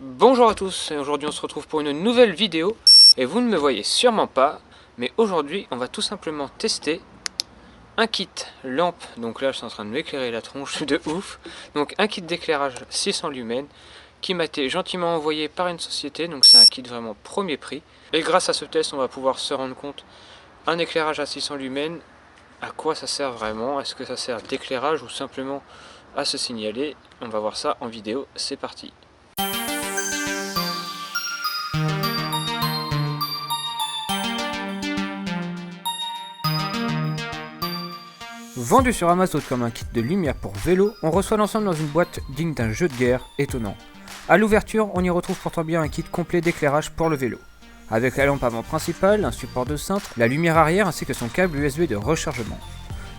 Bonjour à tous, et aujourd'hui on se retrouve pour une nouvelle vidéo. Et vous ne me voyez sûrement pas, mais aujourd'hui on va tout simplement tester un kit lampe. Donc là je suis en train de m'éclairer la tronche de ouf. Donc un kit d'éclairage 600 lumens qui m'a été gentiment envoyé par une société. Donc c'est un kit vraiment premier prix. Et grâce à ce test on va pouvoir se rendre compte, un éclairage à 600 lumens, à quoi ça sert vraiment? Est-ce que ça sert d'éclairage ou simplement à se signaler? On va voir ça en vidéo, c'est parti. Vendu sur Amazon comme un kit de lumière pour vélo, on reçoit l'ensemble dans une boîte digne d'un jeu de guerre étonnant. A l'ouverture, on y retrouve pourtant bien un kit complet d'éclairage pour le vélo, avec la lampe avant principale, un support de cintre, la lumière arrière ainsi que son câble USB de rechargement.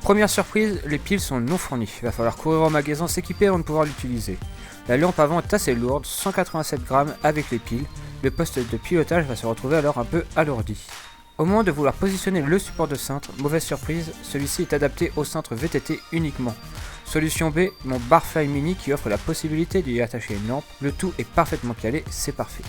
Première surprise, les piles sont non fournies, il va falloir courir au magasin s'équiper avant de pouvoir l'utiliser. La lampe avant est assez lourde, 187 grammes avec les piles, le poste de pilotage va se retrouver alors un peu alourdi. Au moment de vouloir positionner le support de cintre, mauvaise surprise, celui-ci est adapté au cintre VTT uniquement. Solution B, mon Barfly Mini qui offre la possibilité d'y attacher une lampe, le tout est parfaitement calé, c'est parfait.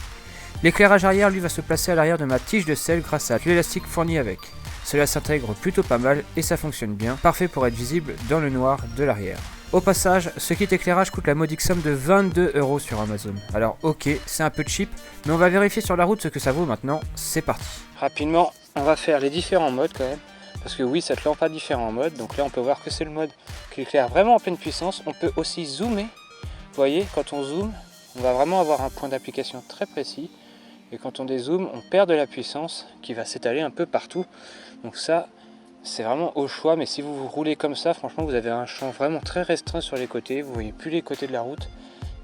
L'éclairage arrière lui va se placer à l'arrière de ma tige de sel grâce à l'élastique fourni avec. Cela s'intègre plutôt pas mal et ça fonctionne bien, parfait pour être visible dans le noir de l'arrière. Au passage, ce kit éclairage coûte la modique somme de 22 € sur Amazon. Alors ok, c'est un peu cheap, mais on va vérifier sur la route ce que ça vaut maintenant, c'est parti. Rapidement, on va faire les différents modes quand même, parce que oui, cette lampe a différents modes, donc là on peut voir que c'est le mode qui éclaire vraiment en pleine puissance. On peut aussi zoomer, vous voyez, quand on zoome, on va vraiment avoir un point d'application très précis, et quand on dézoome, on perd de la puissance qui va s'étaler un peu partout, donc ça, c'est vraiment au choix, mais si vous roulez comme ça, franchement, vous avez un champ vraiment très restreint sur les côtés, vous voyez plus les côtés de la route,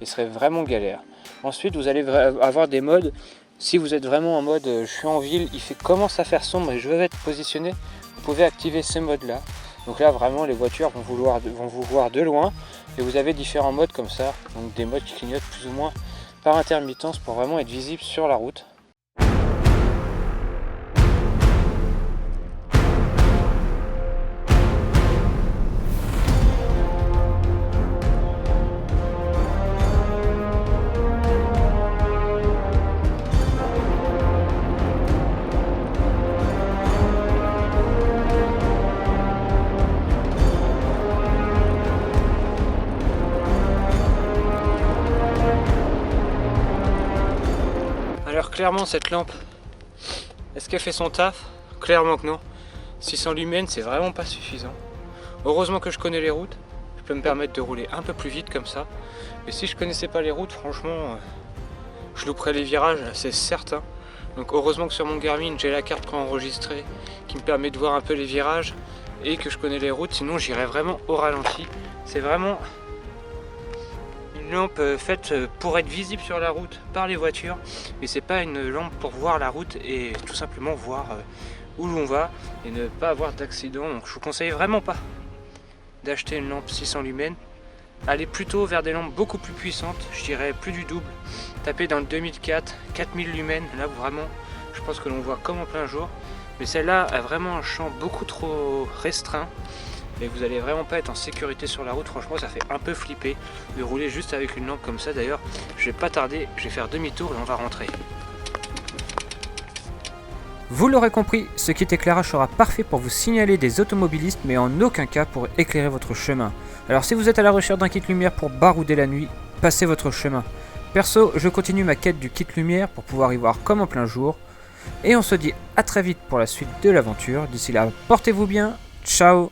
et ce serait vraiment galère. Ensuite, vous allez avoir des modes, si vous êtes vraiment en mode je suis en ville, commence à faire sombre et je veux être positionné, vous pouvez activer ce mode là. Donc là, vraiment, les voitures vont vous voir de loin, et vous avez différents modes comme ça, donc des modes qui clignotent plus ou moins par intermittence pour vraiment être visible sur la route. Alors clairement cette lampe, est-ce qu'elle fait son taf? Clairement que non. 600 lumens c'est vraiment pas suffisant. Heureusement que je connais les routes, je peux me permettre de rouler un peu plus vite comme ça. Mais si je connaissais pas les routes, franchement, je louperais les virages, c'est certain. Donc heureusement que sur mon Garmin j'ai la carte préenregistrée qui me permet de voir un peu les virages et que je connais les routes, sinon j'irais vraiment au ralenti. C'est vraiment une lampe faite pour être visible sur la route par les voitures, mais c'est pas une lampe pour voir la route et tout simplement voir où l'on va et ne pas avoir d'accident. Donc je vous conseille vraiment pas d'acheter une lampe 600 lumens. Allez plutôt vers des lampes beaucoup plus puissantes, je dirais plus du double. Tapez dans le 2004, 4000 lumens, là vraiment je pense que l'on voit comme en plein jour, mais celle-là a vraiment un champ beaucoup trop restreint et vous allez vraiment pas être en sécurité sur la route. Franchement, ça fait un peu flipper de rouler juste avec une lampe comme ça. D'ailleurs, je vais pas tarder, je vais faire demi-tour et on va rentrer. Vous l'aurez compris, ce kit éclairage sera parfait pour vous signaler des automobilistes, mais en aucun cas pour éclairer votre chemin. Alors si vous êtes à la recherche d'un kit lumière pour barouder la nuit, passez votre chemin. Perso, je continue ma quête du kit lumière pour pouvoir y voir comme en plein jour. Et on se dit à très vite pour la suite de l'aventure. D'ici là, portez-vous bien, ciao!